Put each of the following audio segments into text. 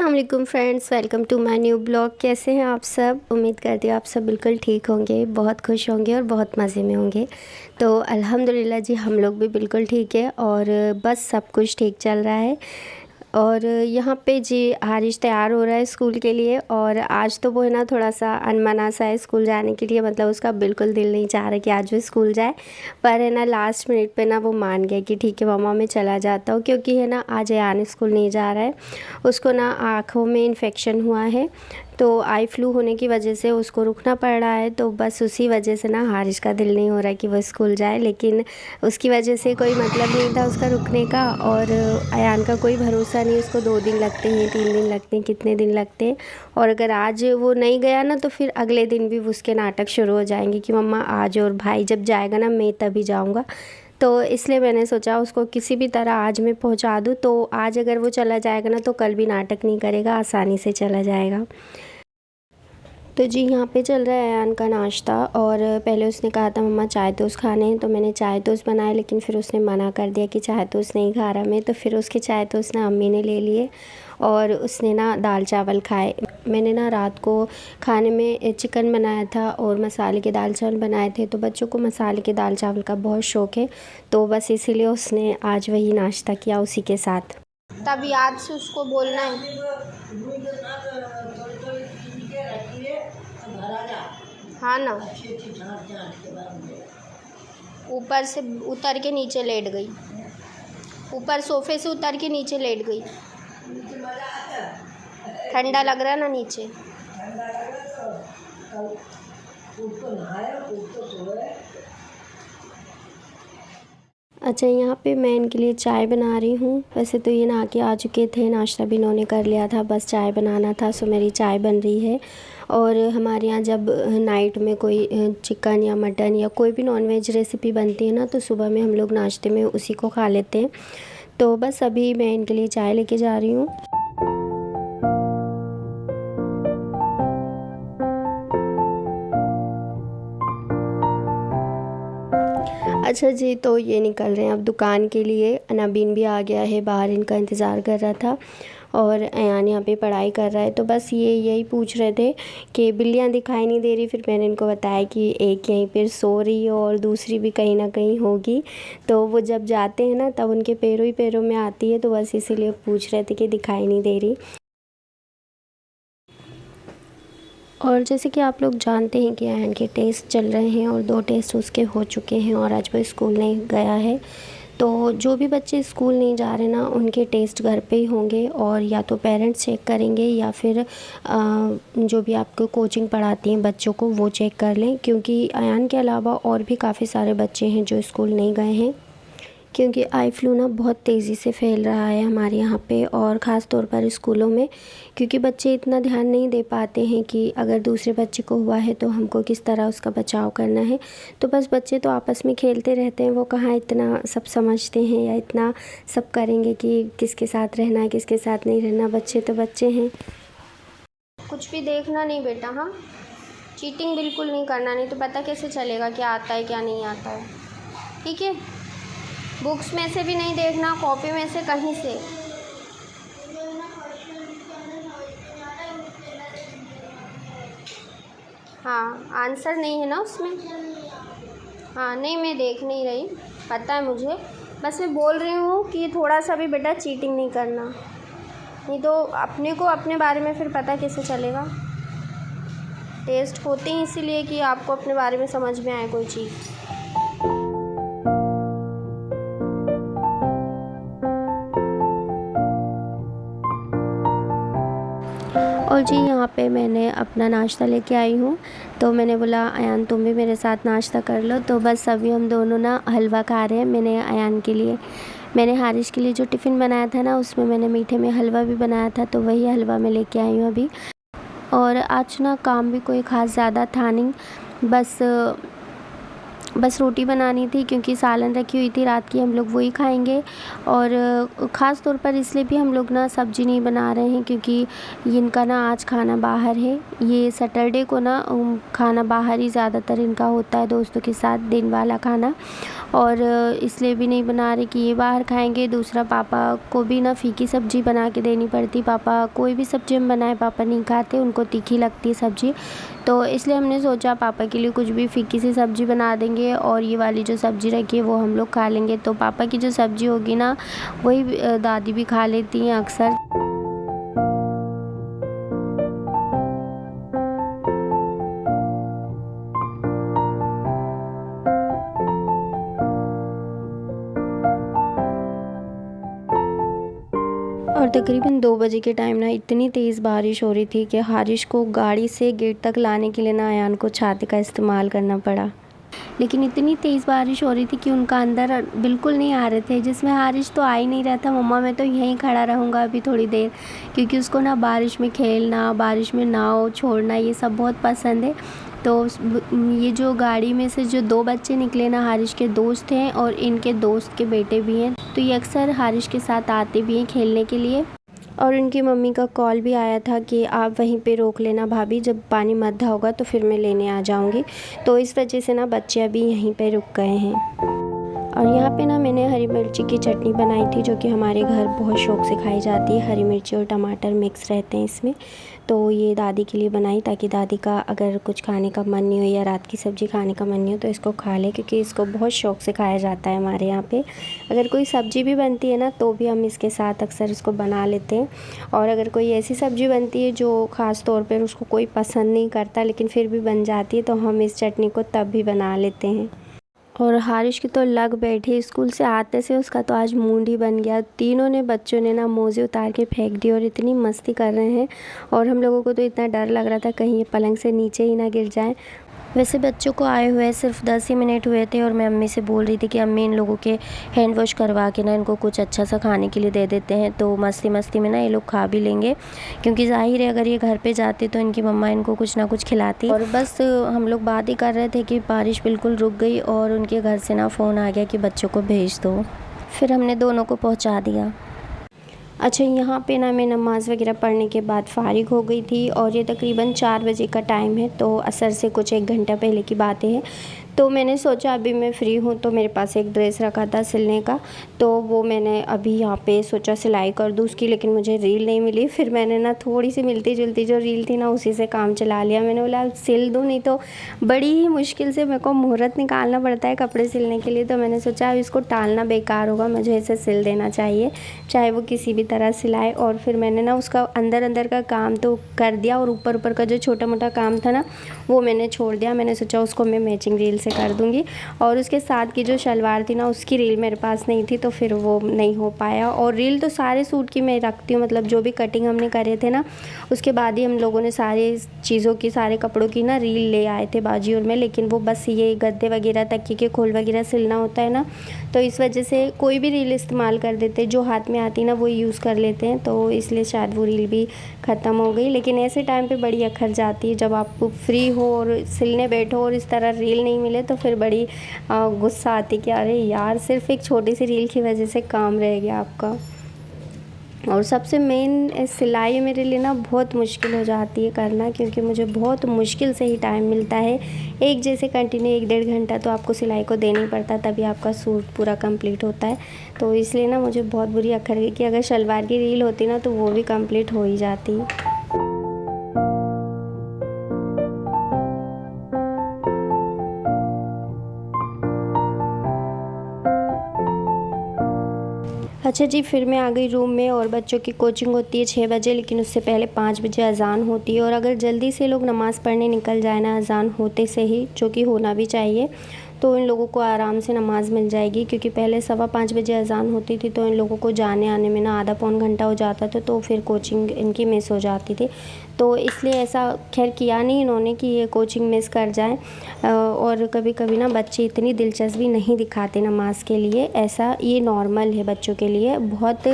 अस्सलाम वालेकुम friends, welcome to my new blog. कैसे हैं आप सब? उम्मीद करती हूँ आप सब बिल्कुल ठीक होंगे, बहुत खुश होंगे और बहुत मज़े में होंगे। तो अल्हम्दुलिल्लाह जी, हम लोग भी बिल्कुल ठीक है और बस सब कुछ ठीक चल रहा है। और यहाँ पे जी हारिश तैयार हो रहा है स्कूल के लिए। और आज तो वो है ना थोड़ा सा अनमना सा है स्कूल जाने के लिए, मतलब उसका बिल्कुल दिल नहीं चाह रहा कि आज वो स्कूल जाए। पर है ना लास्ट मिनट पे ना वो मान गया कि ठीक है मम्मा मैं चला जाता हूँ, क्योंकि है ना आज अयान स्कूल नहीं जा रहा है। उसको ना आँखों में इन्फेक्शन हुआ है, तो आई फ्लू होने की वजह से उसको रुकना पड़ रहा है। तो बस उसी वजह से ना हारिश का दिल नहीं हो रहा कि वो स्कूल जाए, लेकिन उसकी वजह से कोई मतलब नहीं था उसका रुकने का। और अयान का कोई भरोसा नहीं, उसको 2 दिन लगते हैं, 3 दिन लगते हैं, कितने दिन लगते हैं। और अगर आज वो नहीं गया ना तो फिर अगले दिन भी उसके नाटक शुरू हो जाएंगे कि मम्मा आज, और भाई जब जाएगा ना मैं तभी जाऊँगा। तो इसलिए मैंने सोचा उसको किसी भी तरह आज मैं पहुंचा दूं। तो आज अगर वो चला जाएगा ना तो कल भी नाटक नहीं करेगा, आसानी से चला जाएगा। तो जी यहाँ पे चल रहा है अयान का नाश्ता। और पहले उसने कहा था मम्मा चाय टोस्ट खाने हैं, तो मैंने चाय टोस्ट बनाया, लेकिन फिर उसने मना कर दिया कि चाय टोस्ट नहीं खा रहा मैं। तो फिर उसके चाय टोस्ट ना अम्मी ने ले लिए और उसने ना दाल चावल खाए। मैंने ना रात को खाने में चिकन बनाया था और मसाले के दाल चावल बनाए थे, तो बच्चों को मसाले के दाल चावल का बहुत शौक़ है, तो बस इसीलिए उसने आज वही नाश्ता किया उसी के साथ। तब याद से उसको बोलना है। हाँ ना, ऊपर से उतर के नीचे लेट गई, ऊपर सोफे से उतर के नीचे लेट गई। ठंडा लग रहा ना नीचे। अच्छा, यहाँ पे मैं इनके लिए चाय बना रही हूँ। वैसे तो ये नहा के आ चुके थे, नाश्ता भी इन्होंने कर लिया था, बस चाय बनाना था, सो मेरी चाय बन रही है। और हमारे यहाँ जब नाइट में कोई चिकन या मटन या कोई भी नॉनवेज रेसिपी बनती है ना, तो सुबह में हम लोग नाश्ते में उसी को खा लेते हैं। तो बस अभी मैं इनके लिए चाय लेके जा रही हूँ। अच्छा जी, तो ये निकल रहे हैं अब दुकान के लिए। नबीन भी आ गया है, बाहर इनका इंतज़ार कर रहा था। और अयान यहाँ पे पढ़ाई कर रहा है, तो बस ये यही पूछ रहे थे कि बिल्लियाँ दिखाई नहीं दे रही। फिर मैंने इनको बताया कि एक यहीं पर सो रही है और दूसरी भी कहीं ना कहीं होगी। तो वो जब जाते हैं ना तब उनके पैरों ही पैरों में आती है, तो बस इसीलिए पूछ रहे थे कि दिखाई नहीं दे रही। और जैसे कि आप लोग जानते हैं कि अयान के टेस्ट चल रहे हैं और 2 टेस्ट उसके हो चुके हैं और आज वो स्कूल नहीं गया है। तो जो भी बच्चे स्कूल नहीं जा रहे ना, उनके टेस्ट घर पे ही होंगे, और या तो पेरेंट्स चेक करेंगे या फिर जो भी आपको कोचिंग पढ़ाती हैं बच्चों को वो चेक कर लें, क्योंकि अयान के अलावा और भी काफ़ी सारे बच्चे हैं जो स्कूल नहीं गए हैं। क्योंकि आई फ्लू ना बहुत तेज़ी से फैल रहा है हमारे यहाँ पे, और ख़ास तौर पर स्कूलों में, क्योंकि बच्चे इतना ध्यान नहीं दे पाते हैं कि अगर दूसरे बच्चे को हुआ है तो हमको किस तरह उसका बचाव करना है। तो बस बच्चे तो आपस में खेलते रहते हैं, वो कहाँ इतना सब समझते हैं या इतना सब करेंगे कि किसके साथ रहना है किसके साथ नहीं रहना। बच्चे तो बच्चे हैं। कुछ भी देखना नहीं बेटा, हाँ, चीटिंग बिल्कुल नहीं करना, नहीं तो पता कैसे चलेगा क्या आता है क्या नहीं आता है, ठीक है? बुक्स में से भी नहीं देखना, कॉपी में से कहीं से। हाँ, आंसर नहीं है ना उसमें। हाँ नहीं, मैं देख नहीं रही, पता है मुझे, बस मैं बोल रही हूँ कि थोड़ा सा भी बेटा चीटिंग नहीं करना, नहीं तो अपने को अपने बारे में फिर पता कैसे चलेगा। टेस्ट होते हैं इसीलिए कि आपको अपने बारे में समझ में आए कोई चीज़। और जी यहाँ पे मैंने अपना नाश्ता लेके आई हूँ, तो मैंने बोला अयान तुम भी मेरे साथ नाश्ता कर लो। तो बस अभी हम दोनों ना हलवा खा रहे हैं। मैंने अयान के लिए, मैंने हारिश के लिए जो टिफ़िन बनाया था ना उसमें मैंने मीठे में हलवा भी बनाया था, तो वही हलवा मैं लेके आई हूँ अभी। और आज ना काम भी कोई ख़ास ज़्यादा था नहीं, बस बस रोटी बनानी थी क्योंकि सालन रखी हुई थी रात की, हम लोग वही खाएंगे। और ख़ास तौर पर इसलिए भी हम लोग ना सब्ज़ी नहीं बना रहे हैं क्योंकि इनका ना आज खाना बाहर है। ये सैटरडे को ना खाना बाहर ही ज़्यादातर इनका होता है, दोस्तों के साथ दिन वाला खाना। और इसलिए भी नहीं बना रहे कि ये बाहर खाएंगे। दूसरा, पापा को भी ना फीकी सब्ज़ी बना के देनी पड़ती। पापा कोई भी सब्ज़ी हम बनाए पापा नहीं खाते, उनको तीखी लगती है सब्ज़ी। तो इसलिए हमने सोचा पापा के लिए कुछ भी फीकी सी सब्ज़ी बना देंगे और ये वाली जो सब्ज़ी रखी है वो हम लोग खा लेंगे। तो पापा की जो सब्ज़ी होगी ना वही दादी भी खा लेती हैं अक्सर। और तकरीबन 2 बजे के टाइम ना इतनी तेज़ बारिश हो रही थी कि हारिश को गाड़ी से गेट तक लाने के लिए ना अयान को छाते का इस्तेमाल करना पड़ा। लेकिन इतनी तेज़ बारिश हो रही थी कि उनका अंदर बिल्कुल नहीं आ रहे थे, जिसमें हारिश तो आ ही नहीं रहा था। मम्मा मैं तो यहीं खड़ा रहूँगा अभी थोड़ी देर, क्योंकि उसको ना बारिश में खेलना, बारिश में नाव छोड़ना ये सब बहुत पसंद है। तो ये जो गाड़ी में से जो 2 बच्चे निकले ना हारिश के दोस्त हैं और इनके दोस्त के बेटे भी हैं। तो ये अक्सर हारिश के साथ आते भी हैं खेलने के लिए। और उनकी मम्मी का कॉल भी आया था कि आप वहीं पे रोक लेना भाभी, जब पानी मद्दा होगा तो फिर मैं लेने आ जाऊंगी। तो इस वजह से ना बच्चे अभी यहीं पे रुक गए हैं। और यहाँ पे ना मैंने हरी मिर्ची की चटनी बनाई थी, जो कि हमारे घर बहुत शौक़ से खाई जाती है। हरी मिर्ची और टमाटर मिक्स रहते हैं इसमें। तो ये दादी के लिए बनाई ताकि दादी का अगर कुछ खाने का मन नहीं हो या रात की सब्ज़ी खाने का मन नहीं हो तो इसको खा ले, क्योंकि इसको बहुत शौक़ से खाया जाता है हमारे यहाँ पे। अगर कोई सब्ज़ी भी बनती है ना तो भी हम इसके साथ अक्सर इसको बना लेते हैं। और अगर कोई ऐसी सब्ज़ी बनती है जो ख़ास तौर पर उसको कोई पसंद नहीं करता लेकिन फिर भी बन जाती है तो हम इस चटनी को तब भी बना लेते हैं। और हारिश की तो लग बैठी, स्कूल से आते से उसका तो आज मूड ही बन गया। तीनों ने बच्चों ने ना मोज़े उतार के फेंक दी और इतनी मस्ती कर रहे हैं। और हम लोगों को तो इतना डर लग रहा था कहीं ये पलंग से नीचे ही ना गिर जाएं। वैसे बच्चों को आए हुए सिर्फ 10 ही मिनट हुए थे और मैं अम्मी से बोल रही थी कि अम्मी इन लोगों के हैंड वॉश करवा के ना इनको कुछ अच्छा सा खाने के लिए दे देते हैं, तो मस्ती मस्ती में ना ये लोग खा भी लेंगे। क्योंकि ज़ाहिर है अगर ये घर पे जाते तो इनकी मम्मा इनको कुछ ना कुछ खिलाती। और बस हम लोग बात ही कर रहे थे कि बारिश बिल्कुल रुक गई और उनके घर से ना फ़ोन आ गया कि बच्चों को भेज दो। फिर हमने दोनों को पहुँचा दिया। अच्छा, यहाँ पे ना मैं नमाज़ वगैरह पढ़ने के बाद फ़ारिग हो गई थी और ये तकरीबन 4 बजे का टाइम है, तो असर से कुछ 1 घंटा पहले की बातें हैं। तो मैंने सोचा अभी मैं फ़्री हूँ तो मेरे पास एक ड्रेस रखा था सिलने का, तो वो मैंने अभी यहाँ पे सोचा सिलाई कर दूँ उसकी, लेकिन मुझे रील नहीं मिली। फिर मैंने ना थोड़ी सी मिलती जुलती जो रील थी ना उसी से काम चला लिया। मैंने बोला सिल दूँ, नहीं तो बड़ी ही मुश्किल से मेरे को मुहूर्त निकालना पड़ता है कपड़े सिलने के लिए। तो मैंने सोचा अब इसको टालना बेकार होगा, मुझे इसे सिल देना चाहिए, चाहे वो किसी भी तरह सिलाए। और फिर मैंने ना उसका अंदर अंदर का काम तो कर दिया और ऊपर ऊपर का जो छोटा मोटा काम था ना वो मैंने छोड़ दिया। मैंने सोचा उसको मैं मैचिंग रील से कर दूंगी। और उसके साथ की जो शलवार थी ना उसकी रील मेरे पास नहीं थी, तो फिर वो नहीं हो पाया। और रील तो सारे सूट की मैं रखती हूँ, मतलब जो भी कटिंग हमने करे थे ना उसके बाद ही हम लोगों ने सारे चीज़ों की, सारे कपड़ों की ना रील ले आए थे बाजू में। लेकिन वो बस ये गद्दे वगैरह तकिए के खोल वगैरह सिलना होता है ना, तो इस वजह से कोई भी रील इस्तेमाल कर देते, जो हाथ में आती ना वो यूज़ कर लेते हैं, तो इसलिए शायद वो रील भी ख़त्म हो गई। लेकिन ऐसे टाइम पे बड़ी अखर जाती है, जब आप फ्री हो और सिलने बैठो और इस तरह रील नहीं मिले तो फिर बड़ी गुस्सा आती कि अरे यार सिर्फ एक छोटी सी रील की वजह से काम रह गया आपका। और सबसे मेन सिलाई मेरे लिए ना बहुत मुश्किल हो जाती है करना, क्योंकि मुझे बहुत मुश्किल से ही टाइम मिलता है। एक जैसे कंटिन्यू 1-1.5 घंटा तो आपको सिलाई को देना ही पड़ता है, तभी आपका सूट पूरा कंप्लीट होता है। तो इसलिए ना मुझे बहुत बुरी अखर गई कि अगर शलवार की रील होती ना तो वो भी कंप्लीट हो ही जाती। अच्छा जी, फिर मैं आ गई रूम में और बच्चों की कोचिंग होती है 6 बजे, लेकिन उससे पहले 5 बजे अज़ान होती है। और अगर जल्दी से लोग नमाज़ पढ़ने निकल जाए ना अज़ान होते से ही, जो कि होना भी चाहिए, तो इन लोगों को आराम से नमाज़ मिल जाएगी। क्योंकि पहले 5:15 बजे अज़ान होती थी तो इन लोगों को जाने आने में ना आधा पौन घंटा हो जाता था, तो फिर कोचिंग इनकी मिस हो जाती थी। तो इसलिए ऐसा खैर किया नहीं इन्होंने कि ये कोचिंग मिस कर जाएं। और कभी कभी ना बच्चे इतनी दिलचस्पी नहीं दिखाते नमाज के लिए, ऐसा ये नॉर्मल है बच्चों के लिए। बहुत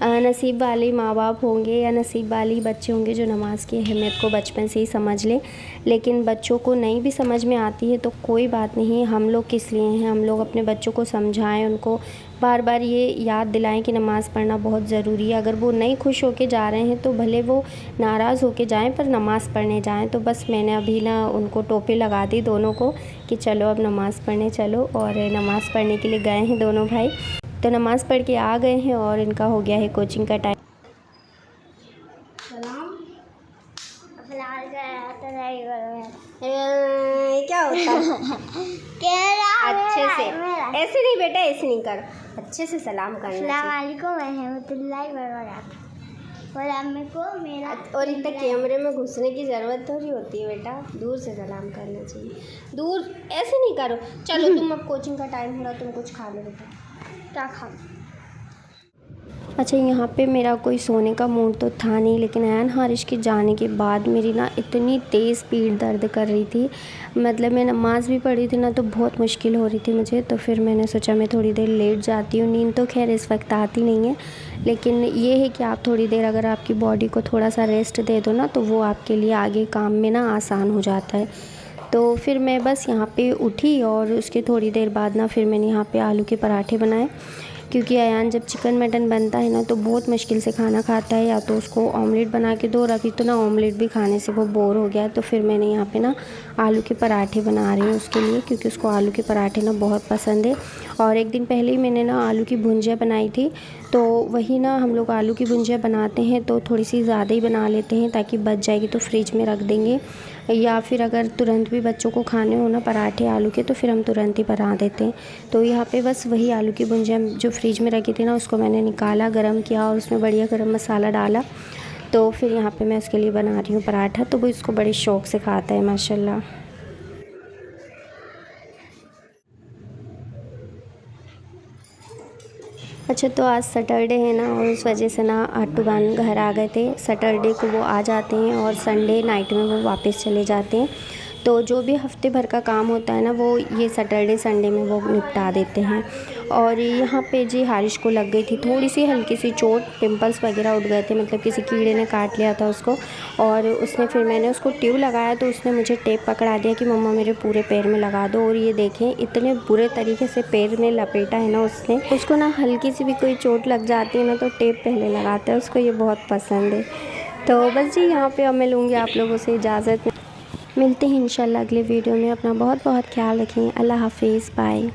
नसीब वाले माँ बाप होंगे या नसीब वाली बच्चे होंगे जो नमाज की अहमियत को बचपन से ही समझ लें, लेकिन बच्चों को नहीं भी समझ में आती है तो कोई बात नहीं, हम लोग किस लिए हैं। हम लोग अपने बच्चों को समझाएं, उनको बार बार ये याद दिलाएं कि नमाज़ पढ़ना बहुत ज़रूरी है। अगर वो नहीं खुश होके जा रहे हैं तो भले वो नाराज़ होके जाएं पर नमाज़ पढ़ने जाएं। तो बस मैंने अभी ना उनको टोपी लगा दी दोनों को कि चलो अब नमाज़ पढ़ने चलो, और नमाज़ पढ़ने के लिए गए हैं दोनों भाई। तो नमाज़ पढ़ के आ गए हैं और इनका हो गया है कोचिंग का टाइम। क्या होता है? अच्छे से ऐसे नहीं बेटा, ऐसे नहीं कर, अच्छे से सलाम करना और इतना कैमरे में घुसने की ज़रूरत थोड़ी होती है बेटा, दूर से सलाम करना चाहिए। दूर ऐसे नहीं करो। चलो तुम अब कोचिंग का टाइम हो रहा, तुम कुछ खा लो बेटा। क्या खा? अच्छा, यहाँ पे मेरा कोई सोने का मूड तो था नहीं, लेकिन अयान हारिश के जाने के बाद मेरी ना इतनी तेज़ पीठ दर्द कर रही थी। मतलब मैं नमाज़ भी पढ़ी थी ना तो बहुत मुश्किल हो रही थी मुझे। तो फिर मैंने सोचा मैं थोड़ी देर लेट जाती हूँ। नींद तो खैर इस वक्त आती नहीं है, लेकिन ये है कि आप थोड़ी देर अगर आपकी बॉडी को थोड़ा सा रेस्ट दे दो ना तो वो आपके लिए आगे काम में ना आसान हो जाता है। तो फिर मैं बस यहाँ पे उठी और उसके थोड़ी देर बाद ना फिर मैंने यहाँ पे आलू के पराठे बनाए, क्योंकि अयान जब चिकन मटन बनता है ना तो बहुत मुश्किल से खाना खाता है। या तो उसको ऑमलेट बना के दो, और अभी तो ना ऑमलेट भी खाने से वो बोर हो गया। तो फिर मैंने यहाँ पे ना आलू के पराठे बना रही हूँ उसके लिए, क्योंकि उसको आलू के पराठे ना बहुत पसंद है। और एक दिन पहले ही मैंने ना आलू की भुंजिया बनाई थी, तो वही ना हम लोग आलू की भुंजिया बनाते हैं तो थोड़ी सी ज़्यादा ही बना लेते हैं ताकि बच जाएगी तो फ्रिज में रख देंगे। या फिर अगर तुरंत भी बच्चों को खाने हो ना पराठे आलू के तो फिर हम तुरंत ही बना देते हैं। तो यहाँ पे बस वही आलू की भुंजिया जो फ्रिज में रखी थी ना उसको मैंने निकाला, गरम किया और उसमें बढ़िया गरम मसाला डाला। तो फिर यहाँ पे मैं उसके लिए बना रही हूँ पराठा। तो वो इसको बड़े शौक़ से खाता है माशाल्लाह। अच्छा, तो आज सैटरडे है ना और उस वजह से ना आटू बान घर आ गए थे। सैटरडे को वो आ जाते हैं और संडे नाइट में वो वापस चले जाते हैं। तो जो भी हफ्ते भर का काम होता है ना वो ये सैटरडे संडे में वो निपटा देते हैं। और यहाँ पे जी हारिश को लग गई थी थोड़ी सी हल्की सी चोट, पिंपल्स वगैरह उठ गए थे, मतलब किसी कीड़े ने काट लिया था उसको। और उसने फिर मैंने उसको ट्यूब लगाया तो उसने मुझे टेप पकड़ा दिया कि मम्मा मेरे पूरे पैर में लगा दो। और ये देखें इतने बुरे तरीके से पैर में लपेटा है ना उसने। उसको ना हल्की सी भी कोई चोट लग जाती है ना तो टेप पहले लगाता है, उसको ये बहुत पसंद है। तो बस जी यहाँ पे अब मैं लूँगी आप लोगों से इजाज़त। मिलते हैं इंशाल्लाह अगले वीडियो में। अपना बहुत बहुत ख्याल रखें। अल्लाह हाफिज़, बाय।